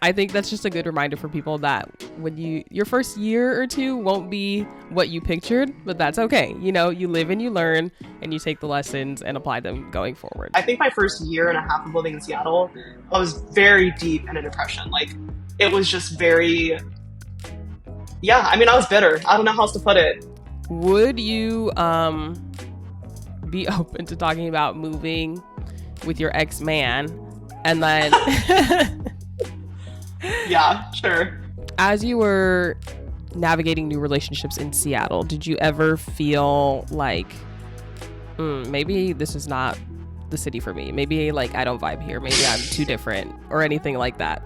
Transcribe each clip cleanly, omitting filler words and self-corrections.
I think that's just a good reminder for people that when your first year or two won't be what you pictured, but that's okay. You know, you live and you learn and you take the lessons and apply them going forward. I think my first year and a half of living in Seattle, I was very deep in a depression. Like, it was just very, yeah, I mean, I was bitter. I don't know how else to put it. Would you be open to talking about moving with your ex-man and then Yeah, sure. as you were navigating new relationships in Seattle, did you ever feel like maybe this is not the city for me? Maybe like I don't vibe here. Maybe I'm too different or anything like that?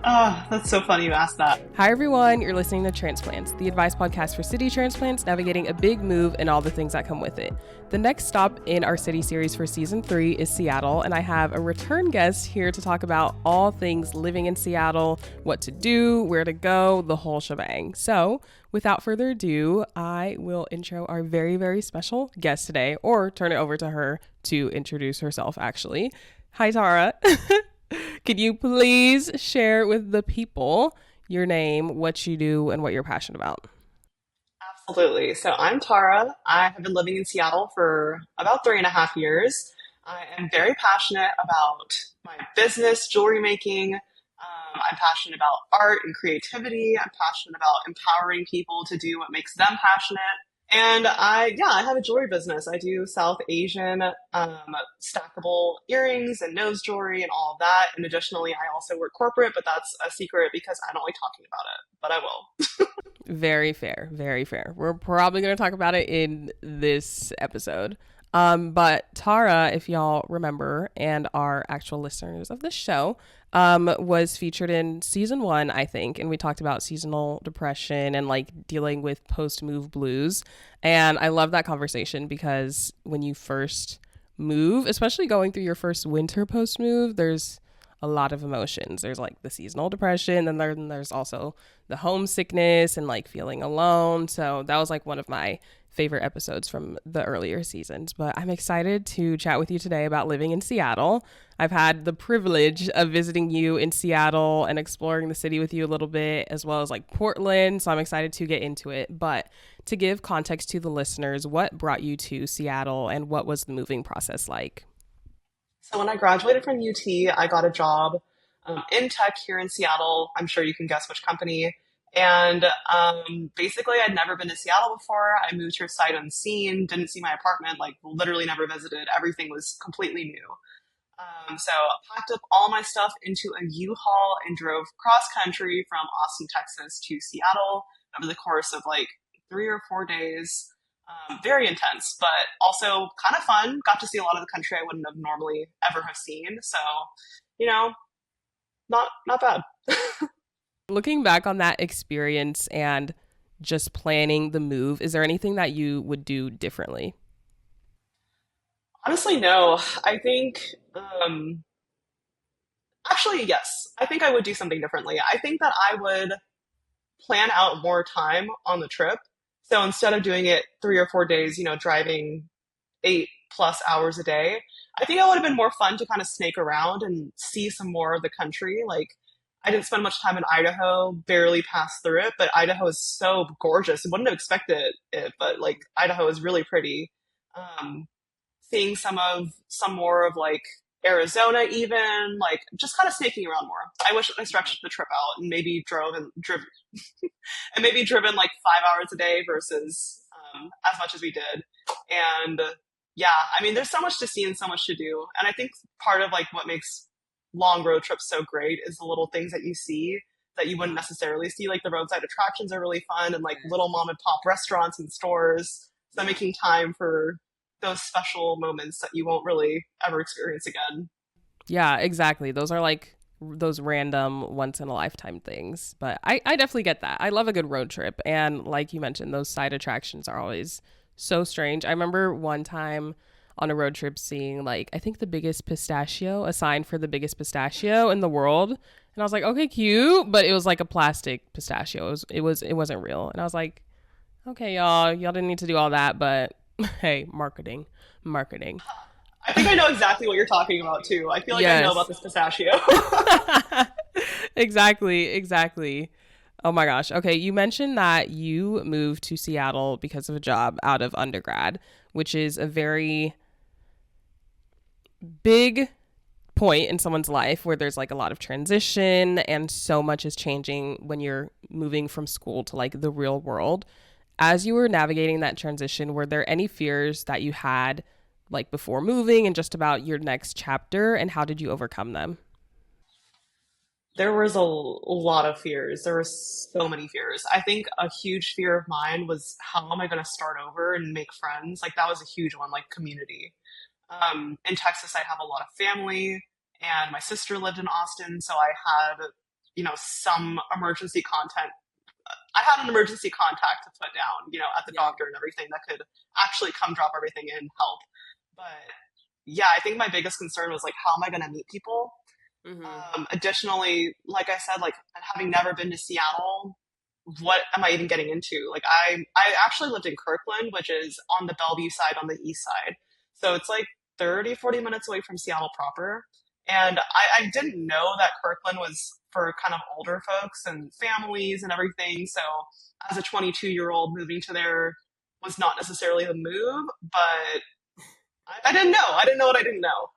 Oh, that's so funny you asked that. Hi everyone, you're listening to Transplants, the advice podcast for city transplants navigating a big move and all the things that come with it. The next stop in our city series for season 3 is Seattle, and I have a return guest here to talk about all things living in Seattle, what to do, where to go, the whole shebang. So without further ado, I will intro our very, very special guest today, or turn it over to her to introduce herself actually. Hi Tara. Could you please share with the people your name, what you do, and what you're passionate about? Absolutely. So I'm Tara. I have been living in Seattle for about 3.5 years. I am very passionate about my business, jewelry making. I'm passionate about art and creativity. I'm passionate about empowering people to do what makes them passionate. And I have a jewelry business. I do South Asian stackable earrings and nose jewelry and all of that. And additionally, I also work corporate, but that's a secret because I don't like talking about it, but I will. Very fair, very fair. We're probably going to talk about it in this episode. But Tara, if y'all remember, and are actual listeners of the show, was featured in season 1, I think, and we talked about seasonal depression and like dealing with post-move blues. And I love that conversation because when you first move, especially going through your first winter post-move, there's a lot of emotions. There's like the seasonal depression, and then there's also the homesickness and like feeling alone. So that was like one of my favorite episodes from the earlier seasons. But I'm excited to chat with you today about living in Seattle. I've had the privilege of visiting you in Seattle and exploring the city with you a little bit, as well as like Portland. So I'm excited to get into it. But to give context to the listeners, what brought you to Seattle and what was the moving process like? So when I graduated from UT, I got a job in tech here in Seattle. I'm sure you can guess which company. And basically, I'd never been to Seattle before. I moved here sight unseen, didn't see my apartment, like literally never visited. Everything was completely new. So I packed up all my stuff into a U-Haul and drove cross country from Austin, Texas to Seattle over the course of like 3 or 4 days. Very intense, but also kind of fun. Got to see a lot of the country I wouldn't have normally ever have seen. So, you know, not bad. Looking back on that experience and just planning the move, is there anything that you would do differently? Honestly, no. I think, actually, yes. I think I would do something differently. I think that I would plan out more time on the trip. So instead of doing it 3 or 4 days, driving 8+ hours a day, I think it would have been more fun to kind of snake around and see some more of the country. Like, I didn't spend much time in Idaho, barely passed through it, but Idaho is so gorgeous. I wouldn't have expected it, but like Idaho is really pretty. Seeing some more of like Arizona, even like just kind of snaking around more. I wish I stretched the trip out and maybe driven and maybe driven like 5 hours a day versus as much as we did. And yeah, I mean, there's so much to see and so much to do. And I think part of like what makes long road trips so great is the little things that you see that you wouldn't necessarily see. Like the roadside attractions are really fun, and like little mom and pop restaurants and stores. So making time for those special moments that you won't really ever experience again. Yeah, exactly. Those are like those random once in a lifetime things. But I definitely get that. I love a good road trip. And like you mentioned, those side attractions are always so strange. I remember one time on a road trip seeing like, I think the biggest pistachio, a sign for the biggest pistachio in the world. And I was like, okay, cute. But it was like a plastic pistachio. It wasn't real. And I was like, okay, y'all didn't need to do all that. But hey, marketing. I think I know exactly what you're talking about too. I feel like I know about this pistachio. Exactly, exactly. Oh my gosh. Okay, you mentioned that you moved to Seattle because of a job out of undergrad, which is a very big point in someone's life where there's like a lot of transition and so much is changing when you're moving from school to like the real world. As you were navigating that transition, were there any fears that you had like before moving and just about your next chapter, and how did you overcome them? There was a lot of fears. There were so many fears. I think a huge fear of mine was how am I going to start over and make friends? Like that was a huge one, like community. In Texas, I have a lot of family, and my sister lived in Austin, so I had, some emergency content. I had an emergency contact to put down, at the Yeah. doctor and everything that could actually come drop everything in, help. But yeah, I think my biggest concern was like, how am I going to meet people? Mm-hmm. Additionally, like I said, like having never been to Seattle, what am I even getting into? Like I actually lived in Kirkland, which is on the Bellevue side, on the east side. So it's like 30, 40 minutes away from Seattle proper. And I didn't know that Kirkland was for kind of older folks and families and everything. So as a 22-year-old moving to there was not necessarily the move, but I didn't know. I didn't know what I didn't know.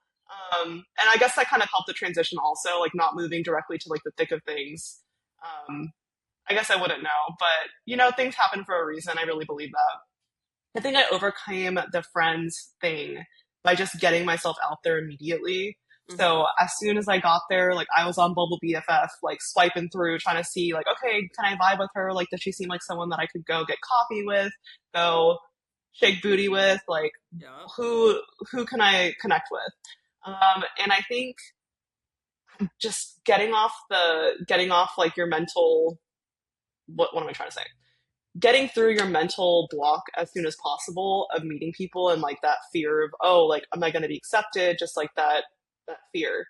And I guess that kind of helped the transition also, like not moving directly to like the thick of things. Um, I guess I wouldn't know, but things happen for a reason. I really believe that. I think I overcame the friends thing by just getting myself out there immediately. Mm-hmm. So as soon as I got there, like I was on Bubble BFF, like swiping through, trying to see, like, okay, can I vibe with her? Like, does she seem like someone that I could go get coffee with, go shake booty with? Like, Yeah. who can I connect with? And I think just getting off like your mental, what am I trying to say? Getting through your mental block as soon as possible of meeting people and like that fear of, oh, like am I going to be accepted, just like that fear.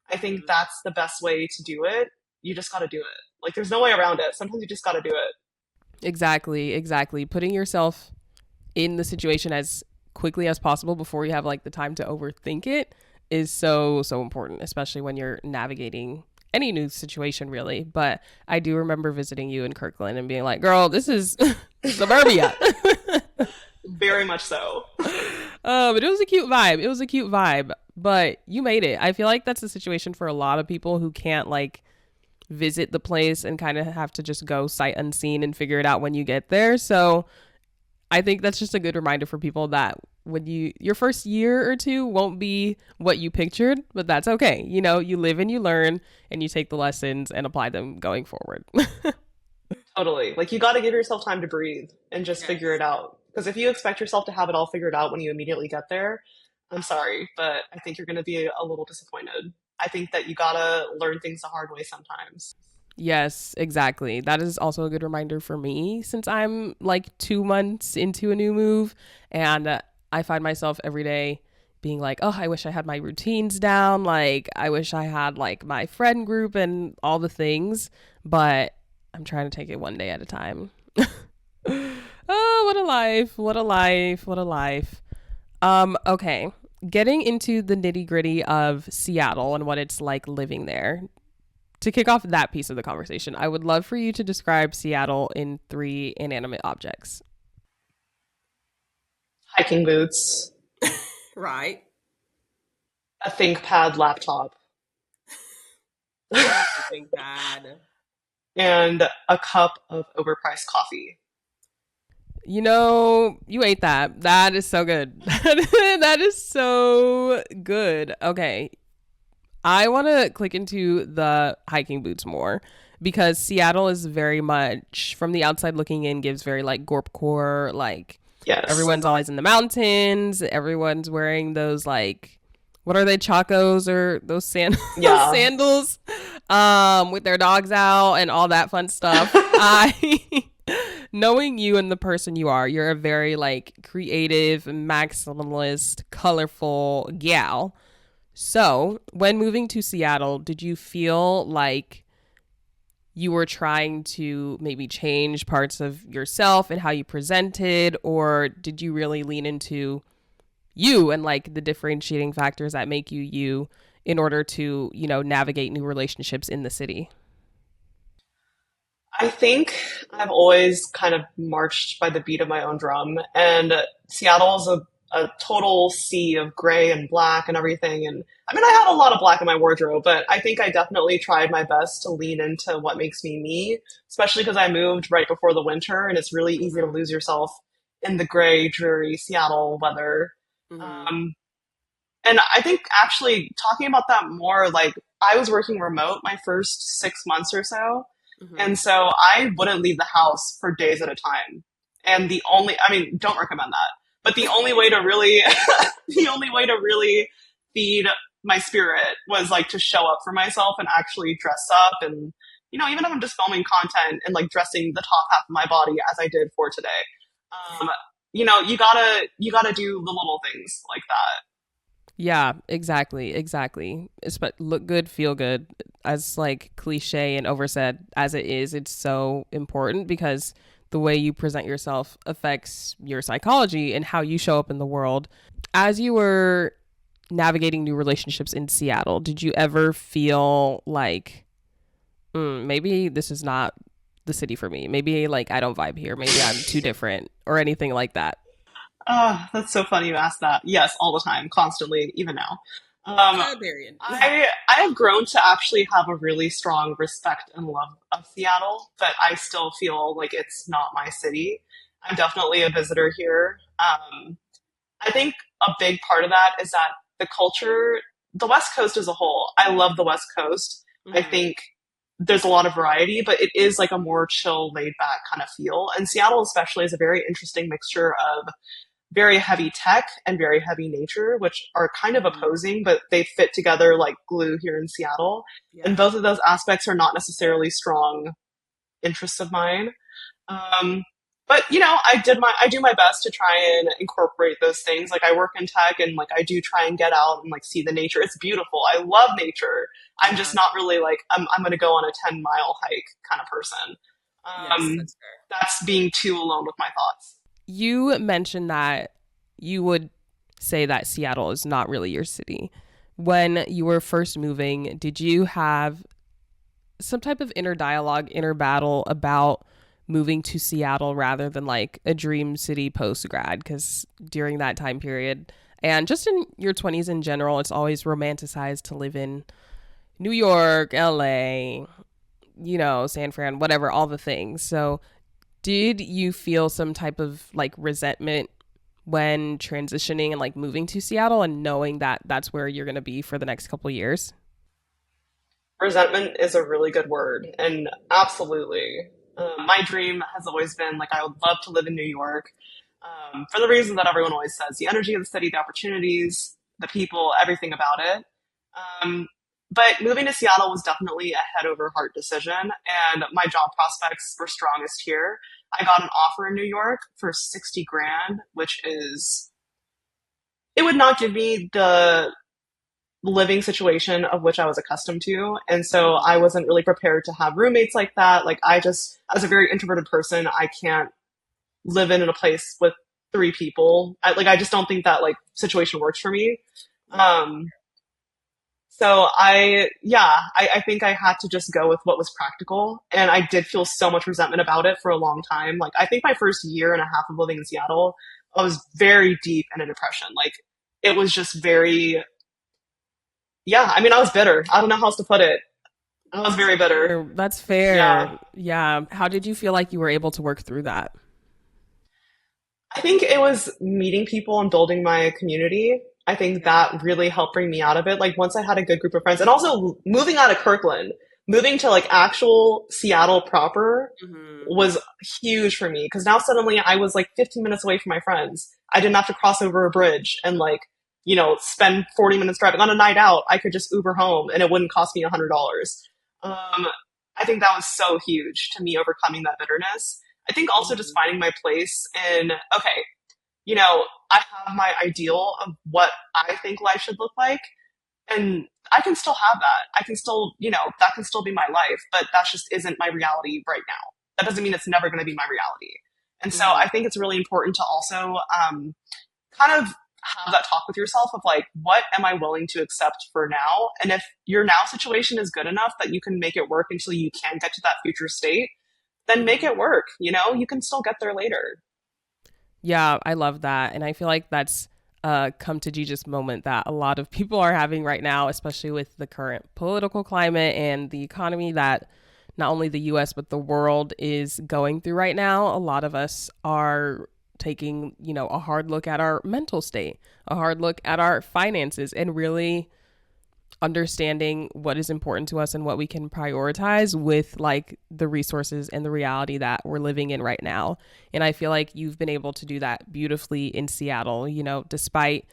I think Mm-hmm. that's the best way to do it. You just got to do it. Like there's no way around it. Sometimes you just got to do it. Exactly, exactly. Putting yourself in the situation as quickly as possible before you have like the time to overthink it is so so important, especially when you're navigating any new situation really. But I do remember visiting you in Kirkland and being like, girl, this is suburbia. Very much so. But it was a cute vibe. It was a cute vibe, but you made it. I feel like that's the situation for a lot of people who can't like visit the place and kind of have to just go sight unseen and figure it out when you get there. So I think that's just a good reminder for people that when your first year or two won't be what you pictured, but that's okay. You live and you learn and you take the lessons and apply them going forward. Totally. Like you got to give yourself time to breathe and just figure Yes. it out. Because if you expect yourself to have it all figured out when you immediately get there, I'm sorry, but I think you're going to be a little disappointed. I think that you got to learn things the hard way sometimes. Yes, exactly. That is also a good reminder for me since I'm like 2 months into a new move and I find myself every day being like, oh, I wish I had my routines down. Like, I wish I had like my friend group and all the things, but I'm trying to take it one day at a time. Oh, what a life. What a life. What a life. Okay. Getting into the nitty gritty of Seattle and what it's like living there. To kick off that piece of the conversation, I would love for you to describe Seattle in three inanimate objects. Hiking boots, Right. a ThinkPad laptop, I think bad. and a cup of overpriced coffee. You ate that. That is so good. That is so good. Okay. I want to click into the hiking boots more because Seattle is very much from the outside looking in gives very like gorpcore, like Yes. everyone's always in the mountains, everyone's wearing those like what are they, chacos or those those Yeah. sandals with their dogs out and all that fun stuff. I knowing you and the person you are, you're a very like creative, maximalist, colorful gal. So, when moving to Seattle, did you feel like you were trying to maybe change parts of yourself and how you presented, or did you really lean into you and like the differentiating factors that make you you in order to, navigate new relationships in the city? I think I've always kind of marched by the beat of my own drum, and Seattle is a total sea of gray and black and everything. And I mean, I have a lot of black in my wardrobe, but I think I definitely tried my best to lean into what makes me me, especially because I moved right before the winter, and it's really easy to Mm-hmm. lose yourself in the gray, dreary Seattle weather. Mm-hmm. Um, and I think actually talking about that more, like I was working remote my first 6 months or so. Mm-hmm. And so I wouldn't leave the house for days at a time. And I mean, don't recommend that, but the only way to really, the only way to really feed my spirit was like to show up for myself and actually dress up. And, even if I'm just filming content and like dressing the top half of my body as I did for today, um, you gotta do the little things like that. Yeah, exactly, exactly. Look good, feel good. As like cliche and oversaid as it is, it's so important because the way you present yourself affects your psychology and how you show up in the world. As you were navigating new relationships in Seattle, did you ever feel like maybe this is not the city for me? Maybe like I don't vibe here. Maybe I'm too different or anything like that. Oh, that's so funny you asked that. Yes, all the time, constantly, even now. Um, Period. I have grown to actually have a really strong respect and love of Seattle, but I still feel like it's not my city. I'm definitely a visitor here. I think a big part of that is that the culture, the West Coast as a whole, I love the West Coast. I Mm-hmm. think there's a lot of variety, but it is like a more chill, laid back kind of feel. And Seattle, especially, is a very interesting mixture of very heavy tech and very heavy nature, which are kind of Mm-hmm. opposing, but they fit together like glue here in Seattle. And Yeah. both of those aspects are not necessarily strong interests of mine. Um, but I do my best to try and incorporate those things. Like I work in tech and like I do try and get out and like see the nature. It's beautiful. I love nature. I'm just Yeah. not really like I'm going to go on a 10-mile hike kind of person. Yes, Um, that's fair. that's being too alone with my thoughts. You mentioned that you would say that Seattle is not really your city. When you were first moving, did you have some type of inner dialogue, inner battle about moving to Seattle rather than like a dream city post grad? Because during that time period, and just in your 20s in general, it's always romanticized to live in New York, LA, San Fran, whatever, all the things. So, did you feel some type of like resentment when transitioning and like moving to Seattle and knowing that that's where you're going to be for the next couple of years? Resentment is a really good word, and absolutely. My dream has always been like I would love to live in New York, for the reason that everyone always says: the energy of the city, the opportunities, the people, everything about it. Um, but moving to Seattle was definitely a head over heart decision, and my job prospects were strongest here. I got an offer in New York for 60 grand, which is, it would not give me the living situation of which I was accustomed to. And so I Mm-hmm. wasn't really prepared to have roommates like that. Like I just, as a very introverted person, I can't live in a place with three people. I just don't think that like situation works for me. Yeah. Um, so I think I had to just go with what was practical. And I did feel so much resentment about it for a long time. Like I think my first year and a half of living in Seattle, I was very deep in a depression. Like it was just very, yeah, I mean, I was bitter. I don't know how else to put it. I was That's very bitter. fair. That's Yeah. fair. Yeah. How did you feel like you were able to work through that? I think it was meeting people and building my community. I think Yeah. that really helped bring me out of it. Like once I had a good group of friends and also moving out of Kirkland, moving to like actual Seattle proper Mm-hmm. was huge for me because now suddenly I was like 15 minutes away from my friends. I didn't have to cross over a bridge and like, spend 40 minutes driving on a night out. I could just Uber home and it wouldn't cost me $100. Um, I think that was so huge to me overcoming that bitterness. I think also just Mm-hmm. finding my place in, okay, I have my ideal of what I think life should look like, and I can still have that. I can still, that can still be my life, but that just isn't my reality right now. That doesn't mean it's never going to be my reality. And so Mm-hmm. I think it's really important to also kind of have that talk with yourself of like, what am I willing to accept for now? And if your now situation is good enough that you can make it work until you can get to that future state, then make Hmm. it work. You can still get there later. Yeah, I love that. And I feel like that's a come to Jesus moment that a lot of people are having right now, especially with the current political climate and the economy that not only the US, but the world is going through right now. A lot of us are taking, a hard look at our mental state, a hard look at our finances, and really understanding what is important to us and what we can prioritize with like the resources and the reality that we're living in right now. And I feel like you've been able to do that beautifully in Seattle, despite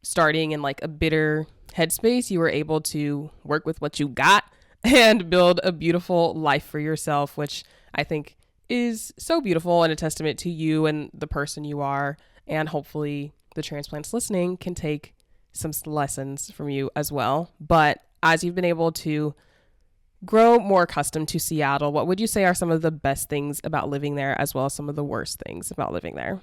starting in like a bitter headspace, you were able to work with what you got and build a beautiful life for yourself, which I think is so beautiful and a testament to you and the person you are. And hopefully, the transplants listening can take some lessons from you as well. But as you've been able to grow more accustomed to Seattle, what would you say are some of the best things about living there, as well as some of the worst things about living there?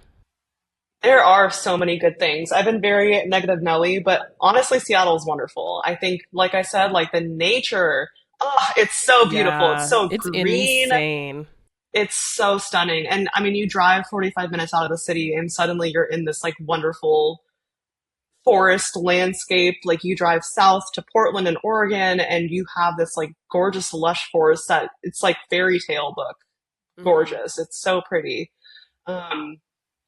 There are so many good things. I've been very negative Nelly, but honestly, Seattle is wonderful. I think, like I said, like the nature, oh, it's so beautiful. It's Yeah, so it's green. insane. It's so stunning. And I mean, you drive 45 minutes out of the city and suddenly you're in this like wonderful forest landscape. Like you drive south to Portland and Oregon and you have this like gorgeous lush forest that it's like fairy tale book Hmm. gorgeous. It's so pretty. Um,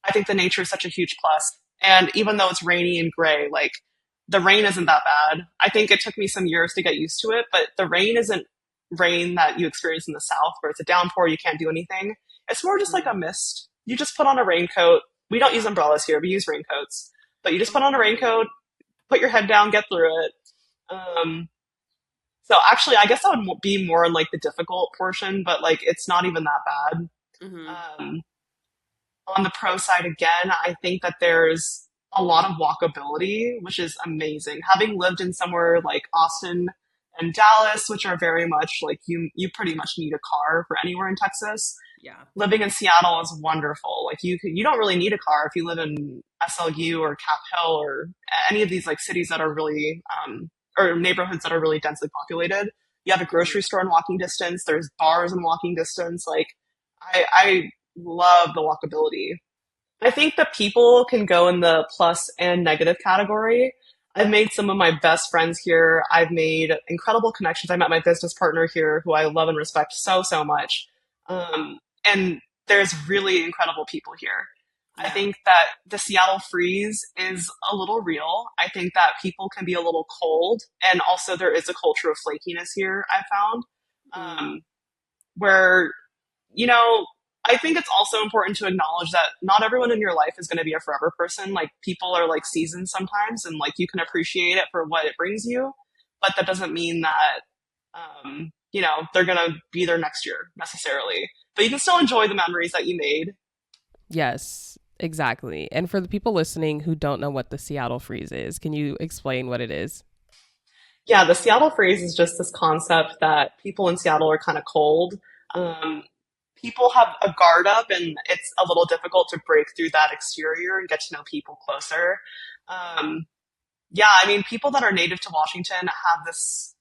I think the nature is such a huge plus. And even though it's rainy and gray, like the rain isn't that bad. I think it took me some years to get used to it, but the rain isn't rain that you experience in the South where it's a downpour, you can't do anything. It's more just like a Hmm. mist. You just put on a raincoat. We don't use umbrellas here, we use raincoats. But you just put on a raincoat, put your head down, get through it. Um, so actually, I guess that would be more in like the difficult portion, but like it's not even that bad. Hmm. Um, on the pro side again, I think that there's a lot of walkability, which is amazing. Having lived in somewhere like Austin and Dallas, which are very much like you pretty much need a car for anywhere in Texas. Yeah. Living in Seattle is wonderful. Like you don't really need a car if you live in SLU or Cap Hill or any of these like cities that are really or neighborhoods that are really densely populated. You have a Hmm. grocery store in walking distance. There's bars in walking distance. Like I love the walkability. I think that people can go in the plus and negative category. I've made some of my best friends here. I've made incredible connections. I met my business partner here, who I love and respect so, so much. And there's really incredible people here. I Yeah. think that the Seattle freeze is a little real. I think that people can be a little cold. And also, there is a culture of flakiness here, I found, Mm. um, where you know, I think it's also important to acknowledge that not everyone in your life is going to be a forever person. Like people are like seasons sometimes, and like you can appreciate it for what it brings you, but that doesn't mean that they're going to be there next year necessarily. But you can still enjoy the memories that you made. Yes, exactly. And for the people listening who don't know what the Seattle freeze is, can you explain what it is? Yeah, the Seattle freeze is just this concept that people in Seattle are kind of cold. Um, People have a guard up, and it's a little difficult to break through that exterior and get to know people closer. Um, yeah, I mean, people that are native to Washington have this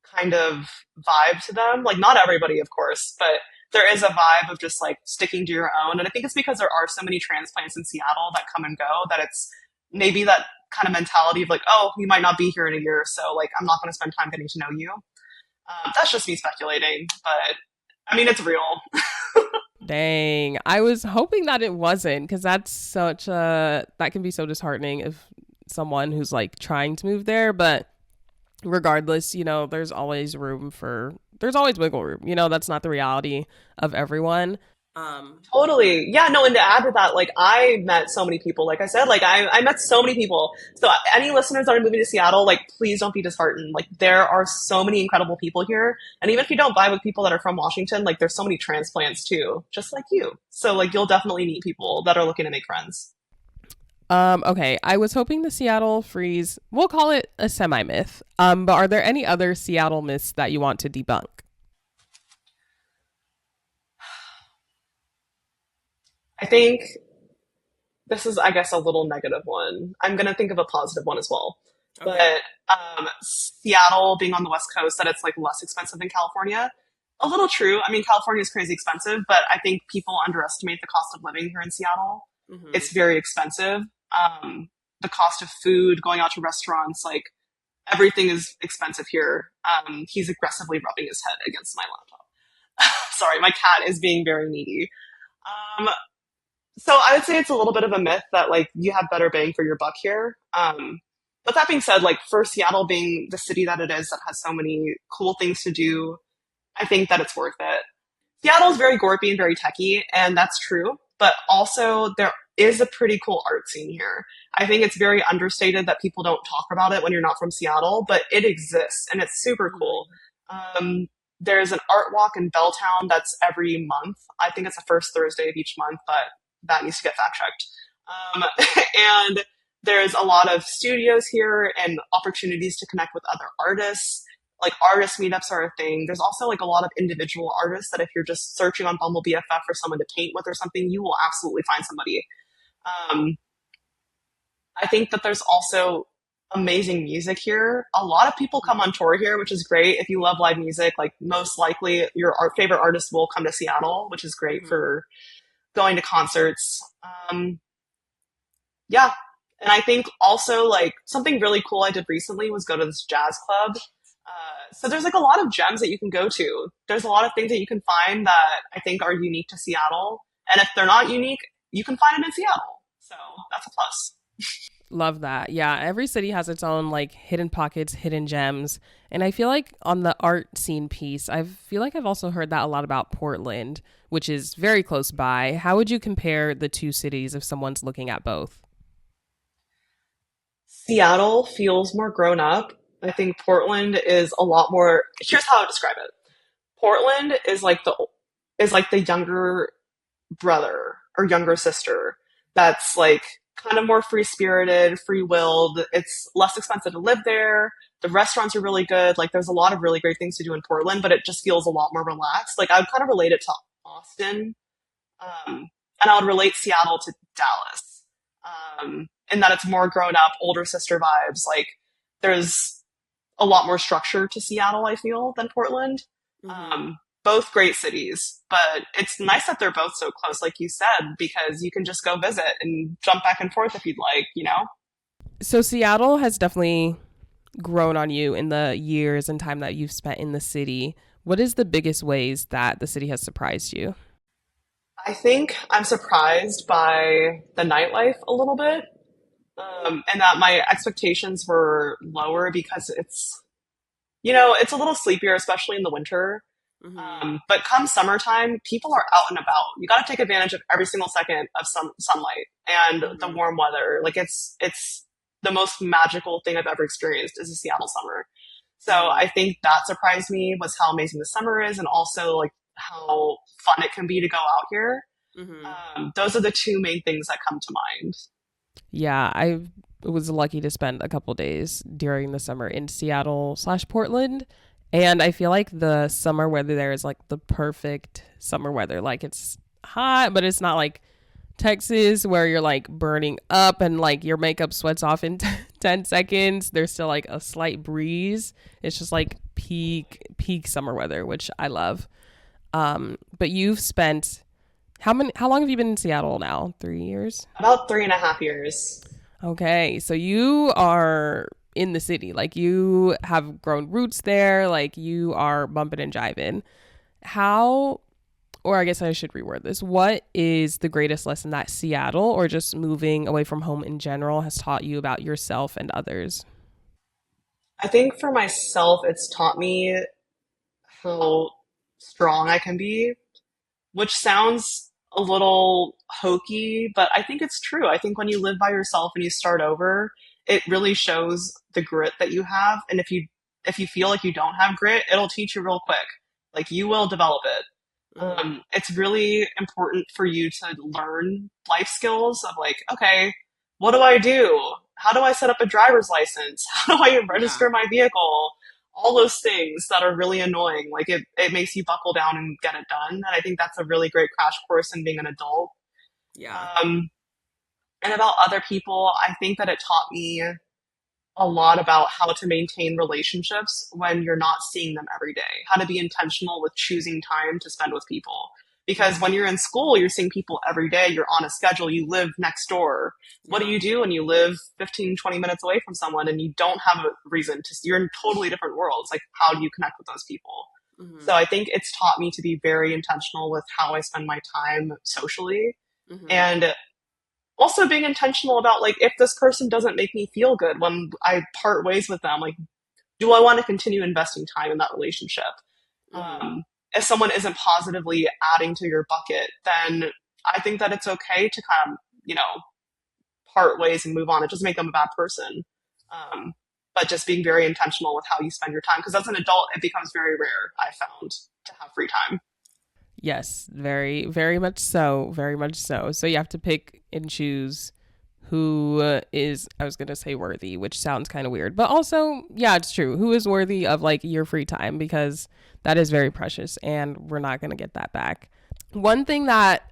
kind of vibe to them. Like, not everybody, of course, but there is a vibe of just like sticking to your own. And I think it's because there are so many transplants in Seattle that come and go that it's maybe that kind of mentality of like, oh, you might not be here in a year, so like, I'm not going to spend time getting to know you. That's just me speculating, but I mean, it's real. Dang. I was hoping that it wasn't because that can be so disheartening if someone who's like trying to move there. But regardless, there's always wiggle room. That's not the reality of everyone. Totally. Yeah, no, and to add to that, like I met so many people, like I said, like I met so many people. So any listeners that are moving to Seattle, like please don't be disheartened. Like there are so many incredible people here. And even if you don't vibe with people that are from Washington, like there's so many transplants too, just like you. So like you'll definitely meet people that are looking to make friends. Okay. I was hoping the Seattle freeze, we'll call it a semi myth. But are there any other Seattle myths that you want to debunk? I think this is, I guess, a little negative one. I'm gonna think of a positive one as well. Okay. But Seattle being on the West Coast, that it's like less expensive than California. A little true. I mean, California is crazy expensive, but I think people underestimate the cost of living here in Seattle. Hmm. It's very expensive. The cost of food, going out to restaurants, like everything is expensive here. He's aggressively rubbing his head against my laptop. Sorry, my cat is being very needy. Um, so I would say it's a little bit of a myth that like you have better bang for your buck here. But that being said, like for Seattle being the city that it is, that has so many cool things to do, I think that it's worth it. Seattle's very gorpy and very techy, and that's true. But also, there is a pretty cool art scene here. I think it's very understated that people don't talk about it when you're not from Seattle, but it exists and it's super cool. Hmm. Um, there's an art walk in Belltown that's every month. I think it's the first Thursday of each month, but that needs to get fact checked. Um, and there's a lot of studios here and opportunities to connect with other artists. Like artist meetups are a thing. There's also like a lot of individual artists that if you're just searching on Bumble BFF for someone to paint with or something, you will absolutely find somebody. Um, I think that there's also amazing music here. A lot of people come on tour here, which is great. If you love live music, like most likely your favorite artist will come to Seattle, which is great Hmm. for going to concerts. Yeah. And I think also like something really cool I did recently was go to this jazz club. So there's like a lot of gems that you can go to. There's a lot of things that you can find that I think are unique to Seattle. And if they're not unique, you can find it in Seattle. So that's a plus. Love that. Yeah, every city has its own like hidden pockets, hidden gems. And I feel like on the art scene piece, I feel like I've also heard that a lot about Portland, which is very close by. How would you compare the two cities if someone's looking at both? Seattle feels more grown up. I think Portland is a lot more. Here's how I would describe it. Portland is like the younger brother or younger sister that's like kind of more free spirited, free willed. It's less expensive to live there. The restaurants are really good. Like there's a lot of really great things to do in Portland, but it just feels a lot more relaxed. Like I would kind of relate it to Austin, and I would relate Seattle to Dallas, in that it's more grown up, older sister vibes. Like there's a lot more structure to Seattle, I feel, than Portland. Hmm. Both great cities, but it's nice that they're both so close, like you said, because you can just go visit and jump back and forth if you'd like, you know? So Seattle has definitely grown on you in the years and time that you've spent in the city. What is the biggest ways that the city has surprised you? I think I'm surprised by the nightlife a little bit, and that my expectations were lower because it's a little sleepier, especially in the winter. Hmm. But come summertime, people are out and about. You got to take advantage of every single second of sunlight and the Hmm. warm weather. Like it's the most magical thing I've ever experienced is a Seattle summer. So Hmm. I think that surprised me was how amazing the summer is, and also like how fun it can be to go out here. Hmm. Those are the two main things that come to mind. Yeah, I was lucky to spend a couple days during the summer in Seattle slash Portland. And I feel like the summer weather there is like the perfect summer weather. Like it's hot, but it's not like Texas where you're like burning up and like your makeup sweats off in 10 seconds. There's still like a slight breeze. It's just like peak summer weather, which I love. But you've spent how long have you been in Seattle now? 3 years? About 3.5 years. Okay, so you are in the city. Like you have grown roots there. Like you are bumping and jiving. How, or I guess I should reword this. What is the greatest lesson that Seattle or just moving away from home in general has taught you about yourself and others? I think for myself, it's taught me how strong I can be, which sounds a little hokey, but I think it's true. I think when you live by yourself and you start over, it really shows the grit that you have. And if you feel like you don't have grit, it'll teach you real quick. Like you will develop it. Mm-hmm. It's really important for you to learn life skills of like, okay, what do I do? How do I set up a driver's license? How do I Yeah. register my vehicle? All those things that are really annoying. Like it makes you buckle down and get it done. And I think that's a really great crash course in being an adult. Yeah. Um, and about other people, I think that it taught me a lot about how to maintain relationships when you're not seeing them every day, how to be intentional with choosing time to spend with people. Because when Mhm. you're in school, you're seeing people every day, you're on a schedule, you live next door. What do Yeah. you do when you live 15, 20 minutes away from someone and you don't have a reason to, you're in totally different worlds? Like, how do you connect with those people? So Mhm. I think it's taught me to be very intentional with how I spend my time socially. Mhm. And also being intentional about like if this person doesn't make me feel good when I part ways with them, like do I want to continue investing time in that relationship? Mhm. If someone isn't positively adding to your bucket, then I think that it's okay to kind of, part ways and move on. It doesn't make them a bad person. Um, but just being very intentional with how you spend your time. Because as an adult, it becomes very rare, I found, to have free time. Yes, very, very much so. Very much so. So you have to pick and choose who is, I was going to say worthy, which sounds kind of weird, but also, yeah, it's true. Who is worthy of like your free time because that is very precious and we're not going to get that back. One thing that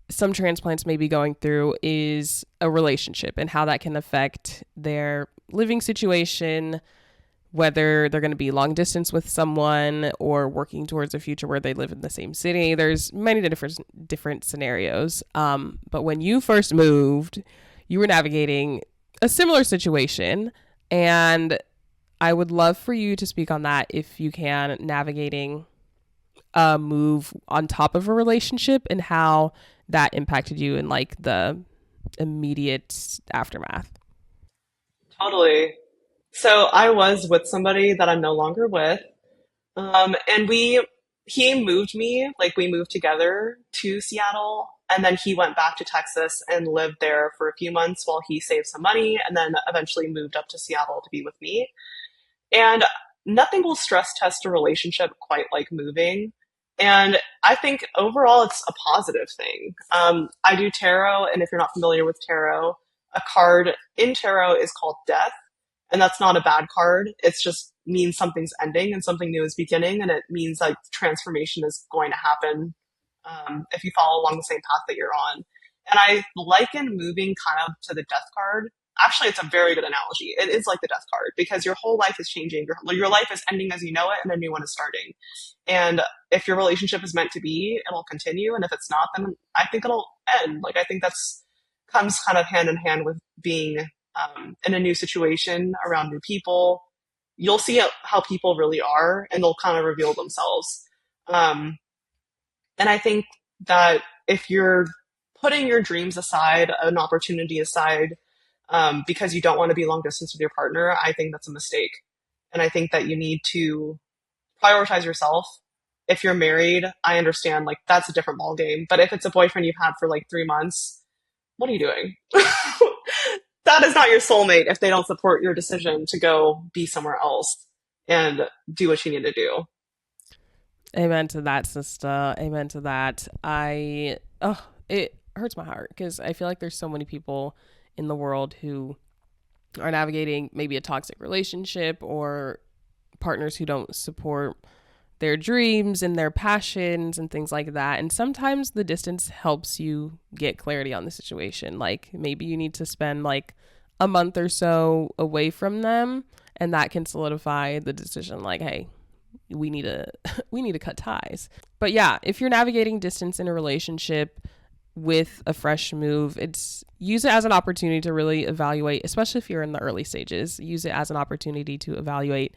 some transplants may be going through is a relationship and how that can affect their living situation, whether they're going to be long distance with someone or working towards a future where they live in the same city. There's many different scenarios. But when you first moved, you were navigating a similar situation, and I would love for you to speak on that if you can, navigating a move on top of a relationship and how that impacted you in like the immediate aftermath. Totally. So I was with somebody that I'm no longer with. And he moved me, like we moved together to Seattle, and then he went back to Texas and lived there for a few months while he saved some money, and then eventually moved up to Seattle to be with me. And nothing will stress test a relationship quite like moving. And I think overall it's a positive thing. I do tarot, and if you're not familiar with tarot, a card in tarot is called death, and that's not a bad card. It's just means something's ending and something new is beginning, and it means like transformation is going to happen if you follow along the same path that you're on. And I liken moving kind of to the death card. Actually, it's a very good analogy. It is like the death card because your whole life is changing. Your life is ending as you know it, and a new one is starting. And if your relationship is meant to be, it'll continue. And if it's not, then I think it'll end. Like I think that's comes kind of hand in hand with being in a new situation around new people. You'll see how people really are, and they'll kind of reveal themselves. Um, and I think that if you're putting your dreams aside, an opportunity aside, because you don't want to be long distance with your partner, I think that's a mistake. And I think that you need to prioritize yourself. If you're married, I understand like that's a different ball game. But if it's a boyfriend you've had for like 3 months, what are you doing? That is not your soulmate if they don't support your decision to go be somewhere else and do what you need to do. Amen to that, sister. Amen to that. It hurts my heart because I feel like there's so many people in the world who are navigating maybe a toxic relationship or partners who don't support their dreams and their passions and things like that. And sometimes the distance helps you get clarity on the situation. Like maybe you need to spend like a month or so away from them, and that can solidify the decision like, hey, we need to we need to cut ties. But yeah, if you're navigating distance in a relationship with a fresh move, it's use it as an opportunity to really evaluate, especially if you're in the early stages, use it as an opportunity to evaluate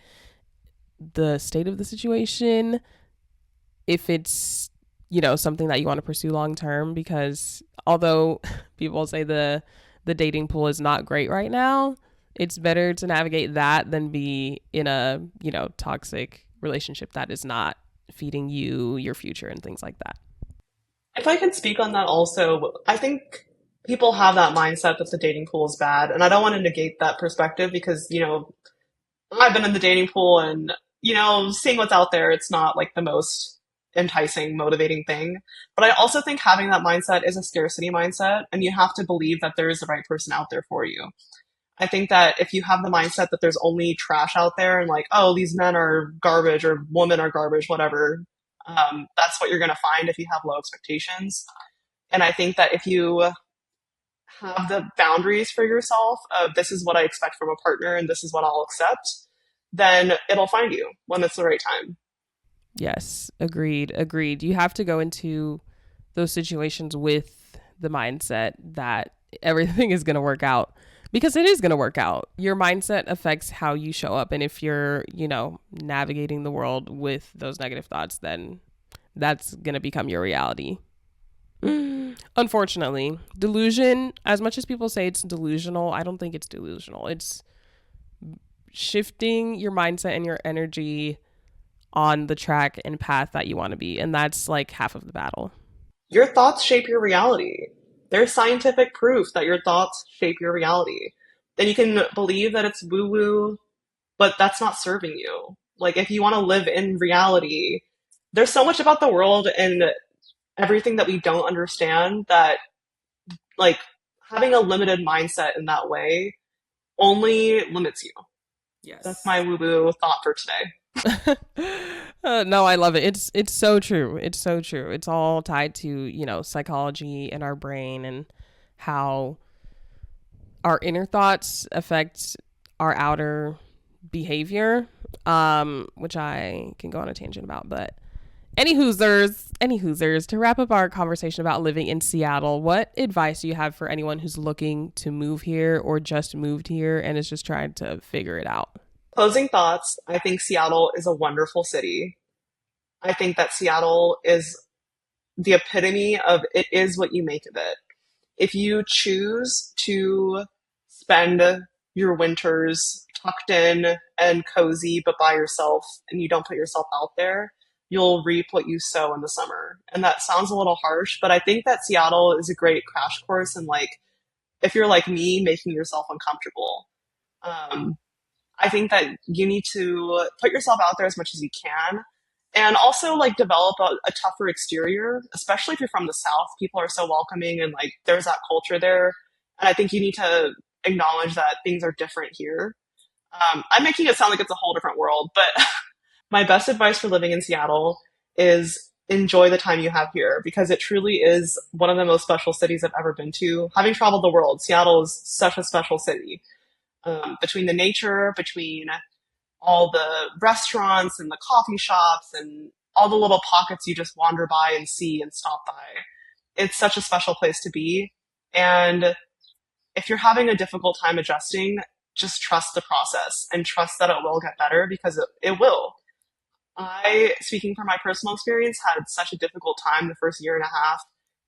the state of the situation, if it's, something that you want to pursue long term, because although people say the dating pool is not great right now, it's better to navigate that than be in a, toxic relationship that is not feeding you your future and things like that. If I can speak on that also, I think people have that mindset that the dating pool is bad. And I don't want to negate that perspective because, I've been in the dating pool and, seeing what's out there, it's not like the most enticing, motivating thing. But I also think having that mindset is a scarcity mindset, and you have to believe that there is the right person out there for you. I think that if you have the mindset that there's only trash out there and like, oh, these men are garbage or women are garbage, whatever, that's what you're going to find if you have low expectations. And I think that if you have the boundaries for yourself of this is what I expect from a partner and this is what I'll accept, then it'll find you when it's the right time. Yes, agreed, agreed. You have to go into those situations with the mindset that everything is going to work out because it is going to work out. Your mindset affects how you show up. And if you're, navigating the world with those negative thoughts, then that's going to become your reality. Unfortunately, delusion, as much as people say it's delusional, I don't think it's delusional. It's shifting your mindset and your energy on the track and path that you want to be. And that's like half of the battle. Your thoughts shape your reality. There's scientific proof that your thoughts shape your reality. Then you can believe that it's woo woo, but that's not serving you. Like, if you want to live in reality, there's so much about the world and everything that we don't understand that, like, having a limited mindset in that way only limits you. That's my Yes. woo woo thought for today. No, I love it. It's so true. It's so true. It's all tied to, psychology and our brain and how our inner thoughts affect our outer behavior, which I can go on a tangent about. But any hoosers, to wrap up our conversation about living in Seattle, what advice do you have for anyone who's looking to move here or just moved here and is just trying to figure it out? Closing thoughts, I think Seattle is a wonderful city. I think that Seattle is the epitome of it is what you make of it. If you choose to spend your winters tucked in and cozy but by yourself and you don't put yourself out there, you'll reap what you sow in the summer. And that sounds a little harsh, but I think that Seattle is a great crash course in, like, if you're like me, making yourself uncomfortable. Um, I think that you need to put yourself out there as much as you can and also like develop a tougher exterior, especially if you're from the South. People are so welcoming and like there's that culture there. And I think you need to acknowledge that things are different here. I'm making it sound like it's a whole different world, but my best advice for living in Seattle is enjoy the time you have here because it truly is one of the most special cities I've ever been to. Having traveled the world, Seattle is such a special city. Between the nature, between all the restaurants and the coffee shops and all the little pockets you just wander by and see and stop by. It's such a special place to be. And if you're having a difficult time adjusting, just trust the process and trust that it will get better because it will. I, speaking from my personal experience, had such a difficult time the first year and a half.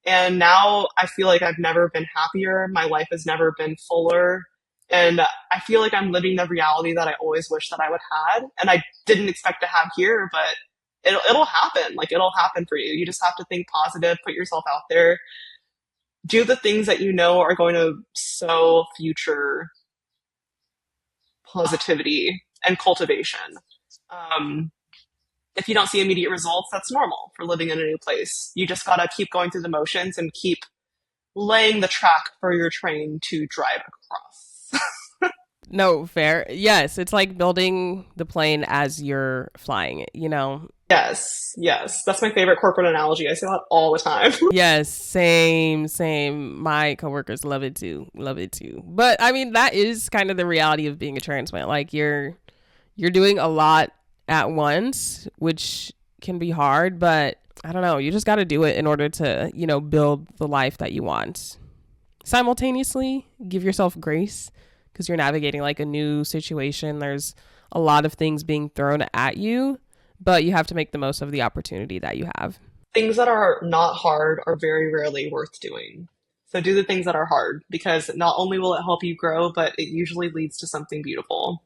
And now I feel like I've never been happier. My life has never been fuller. And I feel like I'm living the reality that I always wish that I would have. And I didn't expect to have here, but it'll happen. Like, it'll happen for you. You just have to think positive, put yourself out there, do the things that you know are going to sow future positivity and cultivation. Um, if you don't see immediate results, that's normal for living in a new place. You just gotta keep going through the motions and keep laying the track for your train to drive across. No, fair. Yes, it's like building the plane as you're flying it. Yes, yes. That's my favorite corporate analogy. I say that all the time. Yes, same, same. My coworkers love it too. Love it too. But I mean, that is kind of the reality of being a transplant. Like you're doing a lot at once, which can be hard, but I don't know, you just got to do it in order to, build the life that you want. Simultaneously, give yourself grace because you're navigating like a new situation. There's a lot of things being thrown at you, but you have to make the most of the opportunity that you have. Things that are not hard are very rarely worth doing. So do the things that are hard because not only will it help you grow, but it usually leads to something beautiful.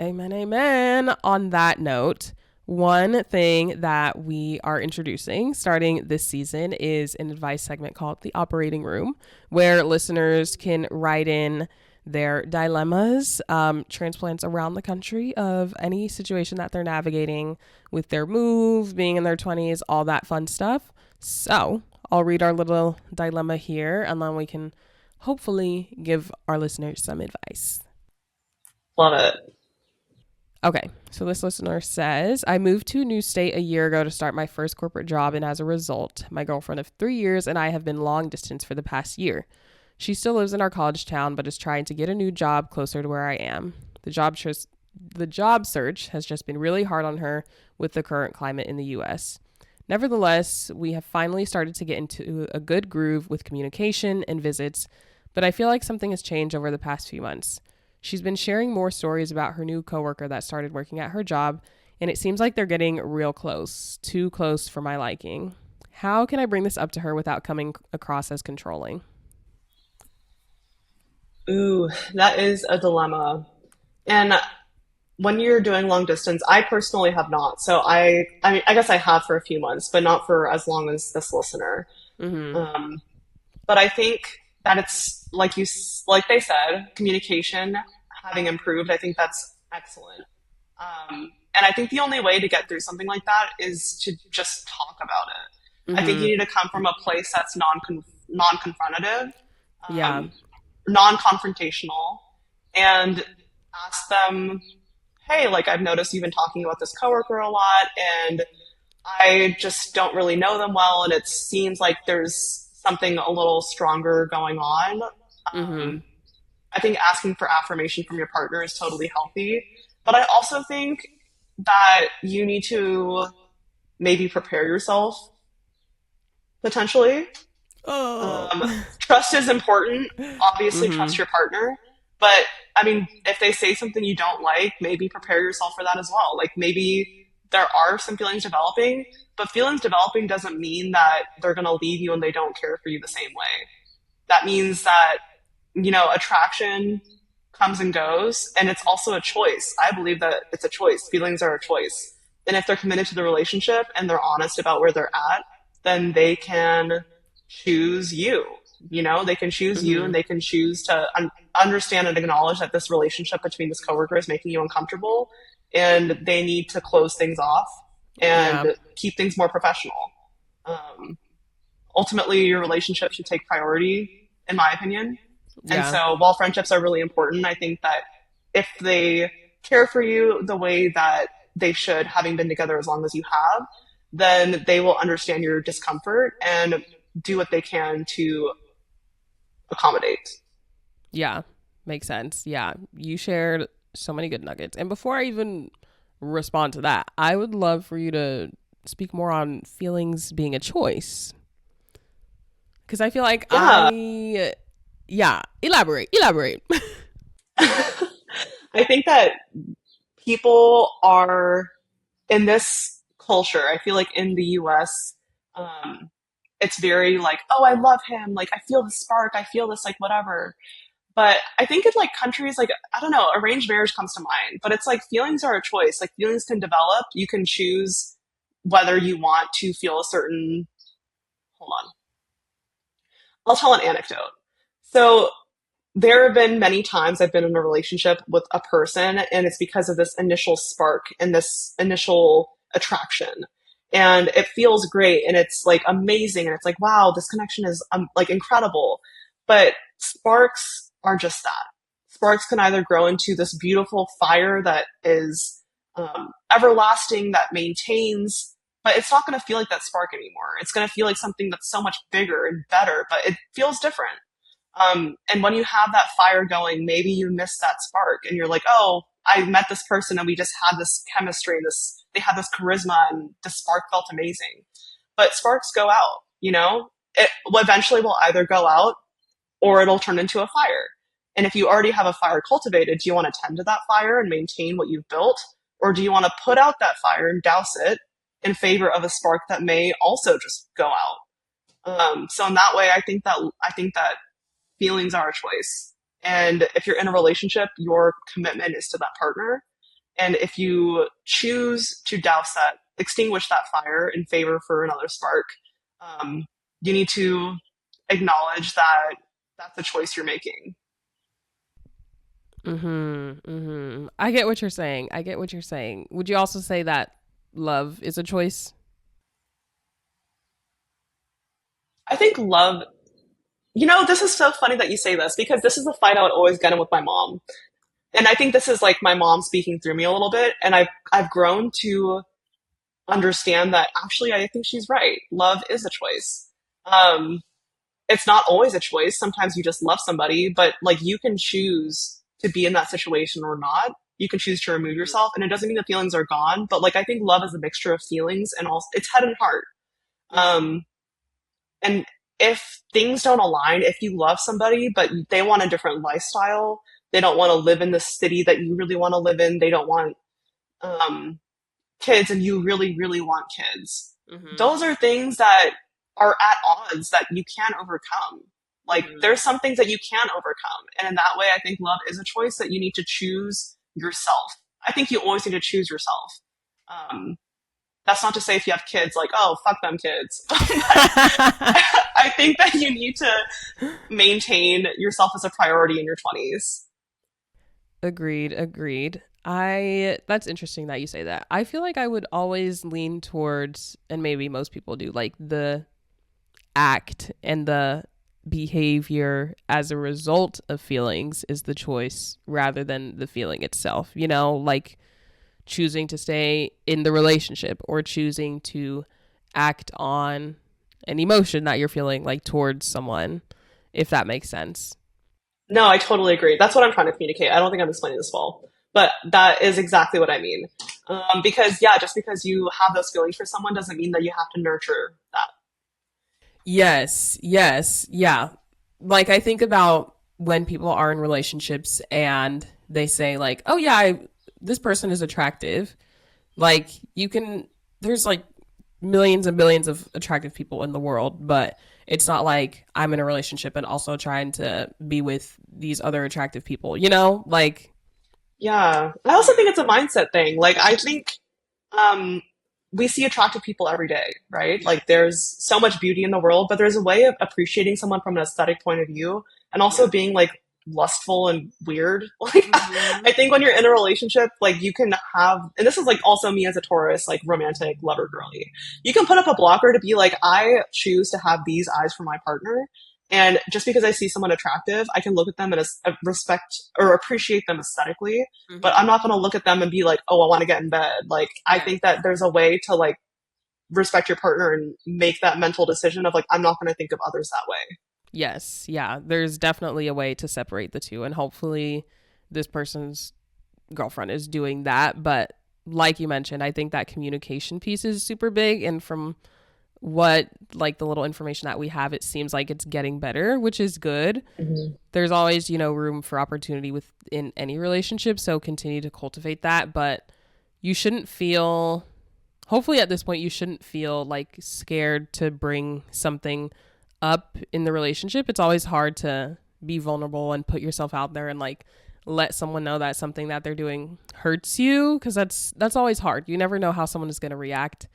Amen, amen. On that note, one thing that we are introducing starting this season is an advice segment called The Operating Room, where listeners can write in their dilemmas, transplants around the country of any situation that they're navigating with their move, being in their 20s, all that fun stuff. So I'll read our little dilemma here and then we can hopefully give our listeners some advice. Love it. Okay, so this listener says, I moved to a new state a year ago to start my first corporate job, and as a result, my girlfriend of 3 years and I have been long distance for the past year. She still lives in our college town, but is trying to get a new job closer to where I am. The job search has just been really hard on her with the current climate in the US. Nevertheless, we have finally started to get into a good groove with communication and visits, but I feel like something has changed over the past few months. She's been sharing more stories about her new coworker that started working at her job, and it seems like they're getting real close, too close for my liking. How can I bring this up to her without coming across as controlling? Ooh, that is a dilemma. And when you're doing long distance, I personally have not. So I mean, I guess I have for a few months, but not for as long as this listener. Mm-hmm. Um, but I think that it's like they said, communication having improved. I think that's excellent. And I think the only way to get through something like that is to just talk about it. I think you Mm-hmm. need to come from a place that's non-confrontative, Yeah. um, non-confrontational, and ask them, "Hey, like I've noticed you've been talking about this coworker a lot, and I just don't really know them well, and it seems like there's something a little stronger going on." Mm-hmm. Um, I think asking for affirmation from your partner is totally healthy, but I also think that you need to maybe prepare yourself potentially. Oh. Um, Trust is important. Obviously, Mm-hmm. trust your partner. But I mean, if they say something you don't like, maybe prepare yourself for that as well. Like maybe there are some feelings developing, but feelings developing doesn't mean that they're going to leave you and they don't care for you the same way. That means that, attraction comes and goes, and it's also a choice. I believe that it's a choice. Feelings are a choice. And if they're committed to the relationship and they're honest about where they're at, then they can choose you. They can choose you Mm-hmm. and they can choose to understand and acknowledge that this relationship between this coworker is making you uncomfortable and they need to close things off Yeah. and keep things more professional. Um, Ultimately, your relationship should take priority, in my opinion. And Yeah. so, while friendships are really important, I think that if they care for you the way that they should, having been together as long as you have, then they will understand your discomfort and do what they can to accommodate. Yeah. Makes sense. Yeah. You shared so many good nuggets. And before I even respond to that, I would love for you to speak more on feelings being a choice. Because I feel like Yeah. yeah, elaborate. I think that people are in this culture, I feel like in the US, it's very like, oh, I love him. Like, I feel the spark. I feel this, like, whatever. But I think in like countries like, I don't know, arranged marriage comes to mind, but it's like feelings are a choice. Like, feelings can develop. You can choose whether you want to feel a certain, hold on. I'll tell an anecdote. So there have been many times I've been in a relationship with a person, and it's because of this initial spark and this initial attraction. And it feels great and it's like amazing. And it's like, wow, this connection is like incredible. But sparks are just that. Sparks can either grow into this beautiful fire that is everlasting, that maintains, but it's not going to feel like that spark anymore. It's going to feel like something that's so much bigger and better, but it feels different. And when you have that fire going, maybe you miss that spark and you're like, oh, I met this person and we just had this chemistry, they had this charisma and the spark felt amazing. But sparks go out, it eventually will either go out or it'll turn into a fire. And if you already have a fire cultivated, do you want to tend to that fire and maintain what you've built? Or do you want to put out that fire and douse it in favor of a spark that may also just go out? So in that way, I think that feelings are a choice. And if you're in a relationship, your commitment is to that partner. And if you choose to extinguish that fire in favor for another spark, um, you need to acknowledge that that's a choice you're making. Mm-hmm. Mm-hmm. I get what you're saying. I get what you're saying. Would you also say that love is a choice? I think love, this is so funny that you say this because this is a fight I would always get in with my mom. And I think this is like my mom speaking through me a little bit. And I've grown to understand that actually I think she's right. Love is a choice. Um, it's not always a choice. Sometimes you just love somebody, but like you can choose to be in that situation or not. You can choose to remove yourself, and it doesn't mean the feelings are gone. But like I think love is a mixture of feelings and also it's head and heart. Um, and if things don't align, if you love somebody but they want a different lifestyle, they don't want to live in the city that you really want to live in. They don't want um, kids, and you really, really want kids. Mm-hmm. Those are things that are at odds that you can't overcome. Like Mm-hmm. there's some things that you can overcome. And in that way, I think love is a choice that you need to choose yourself. I think you always need to choose yourself. Um, that's not to say if you have kids, like, oh, fuck them kids. I think that you need to maintain yourself as a priority in your 20s. Agreed, agreed. I That's interesting that you say that. I feel like I would always lean towards, and maybe most people do, like the act and the behavior as a result of feelings is the choice rather than the feeling itself. You know, like choosing to stay in the relationship or choosing to act on an emotion that you're feeling like towards someone, if that makes sense. No, I totally agree. That's what I'm trying to communicate. I don't think I'm explaining this well, but that is exactly what I mean. Because yeah, just because you have those feelings for someone doesn't mean that you have to nurture that. Yes, yes, yeah. Like I think about when people are in relationships and they say like, "Oh yeah, this person is attractive." Like you can there's like millions and billions of attractive people in the world, but it's not like I'm in a relationship and also trying to be with these other attractive people, you know? Like Yeah, I also think it's a mindset thing. Like I think um, we see attractive people every day, right? Like there's so much beauty in the world, but there's a way of appreciating someone from an aesthetic point of view and also being like lustful and weird. Like mhm. I think when you're in a relationship, like you can have, and this is like also me as a Taurus, like romantic lover girly. You can put up a blocker to be like, I choose to have these eyes for my partner. And just because I see someone attractive, I can look at them and respect or appreciate them aesthetically, but I'm Mhm. not going to look at them and be like, oh, I want to get in bed. Like, I Yeah. think that there's a way to like respect your partner and make that mental decision of like, I'm not going to think of others that way. Yes, yeah. There's definitely a way to separate the two and hopefully this person's girlfriend is doing that, but like you mentioned, I think that communication piece is super big and from what like the little information that we have it seems like it's getting better, which is good. Mm-hmm. There's always, you know, room for opportunity within any relationship, so continue to cultivate that, but you shouldn't feel hopefully at this point you shouldn't feel like scared to bring something up in the relationship. It's always hard to be vulnerable and put yourself out there and like let someone know that something that they're doing hurts you because that's always hard. You never know how someone is going to react.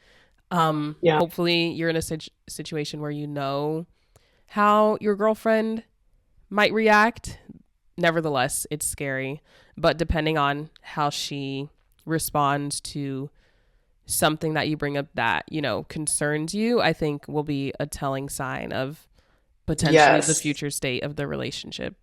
Yeah. Hopefully you're in a situation where you know how your girlfriend might react. Nevertheless, it's scary, but depending on how she responds to something that you bring up that, you know, concerns you, I think will be a telling sign of potentially the Yes. future state of the relationship.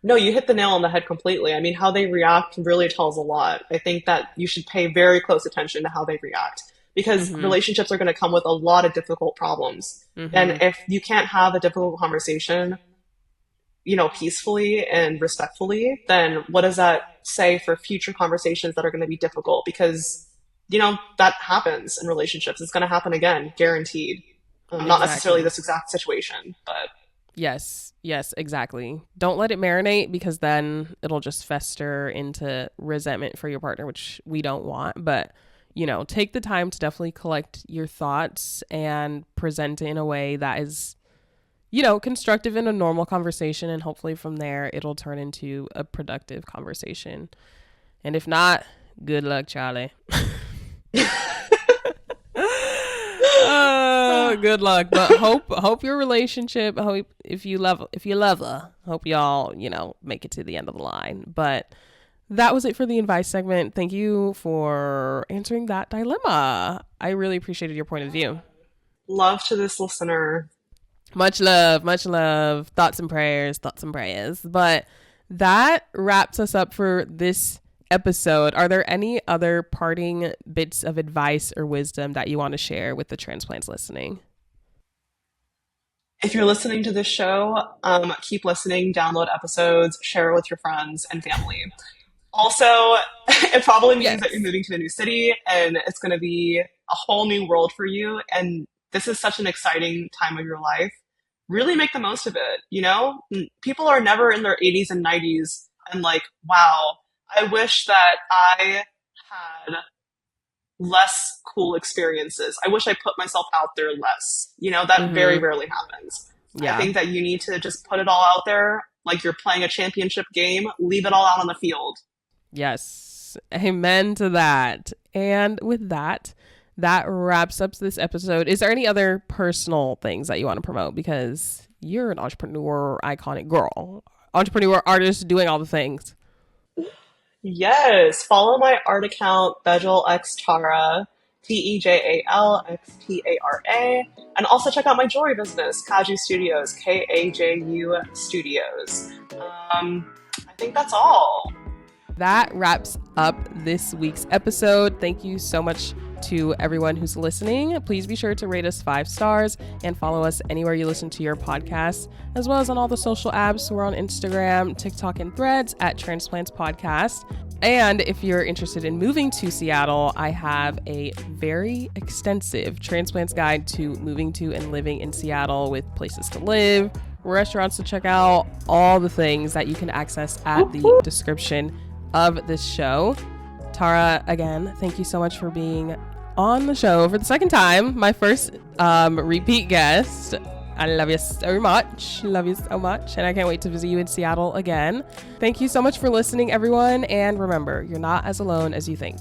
No, you hit the nail on the head completely. I mean, how they react really tells a lot. I think that you should pay very close attention to how they react because Mhm. relationships are going to come with a lot of difficult problems. And Mhm. if you can't have a difficult conversation, peacefully and respectfully, then what does that say for future conversations that are going to be difficult? Because, that happens in relationships. It's going to happen again, guaranteed. Not necessarily Exactly. this exact situation, but Yes. Yes, exactly. Don't let it marinate because then it'll just fester into resentment for your partner, which we don't want. But, you know, take the time to definitely collect your thoughts and present it in a way that is, you know, constructive in a normal conversation. And hopefully from there, it'll turn into a productive conversation. And if not, good luck, Charlie. Good luck. But hope your relationship. Hope if you love her. Hope y'all make it to the end of the line. But that was it for the advice segment. Thank you for answering that dilemma. I really appreciated your point of view. love to this listener. Much love, much love. Thoughts and prayers, thoughts and prayers. But that wraps us up for this episode. Are there any other parting bits of advice or wisdom that you want to share with the transplants listening? If you're listening to this show, keep listening, download episodes, share it with your friends and family. Also, it probably means that you're Yes. moving to a new city and it's going to be a whole new world for you. And this is such an exciting time of your life. Really make the most of it. You know, people are never in their 80s and 90s and like, wow, I wish that I had less cool experiences. I wish I put myself out there less. You know, that very Mm-hmm. rarely happens. I Yeah. think that you need to just put it all out there like you're playing a championship game, leave it all out on the field. Yes. Amen to that. And with that, that wraps up this episode. Is there any other personal things that you want to promote? Because you're an entrepreneur, iconic girl, entrepreneur, artist, doing all the things. Yes, follow my art account, Bejal X Tara, TEJALXTARA, and also check out my jewelry business, Kaju Studios, KAJU Studios. I think that's all. That wraps up this week's episode. Thank you so much to everyone who's listening. Please be sure to rate us 5 stars and follow us anywhere you listen to your podcasts, as well as on all the social apps. We're on Instagram, TikTok, and Threads at Transplants Podcast. And if you're interested in moving to Seattle, I have a very extensive transplants guide to moving to and living in Seattle with places to live, restaurants to check out, all the things that you can access at the description of this show. Tara, again, thank you so much for being on the show for the second time. My first repeat guest. I love you so much. Love you so much. And I can't wait to visit you in Seattle again. Thank you so much for listening, everyone. And remember, you're not as alone as you think.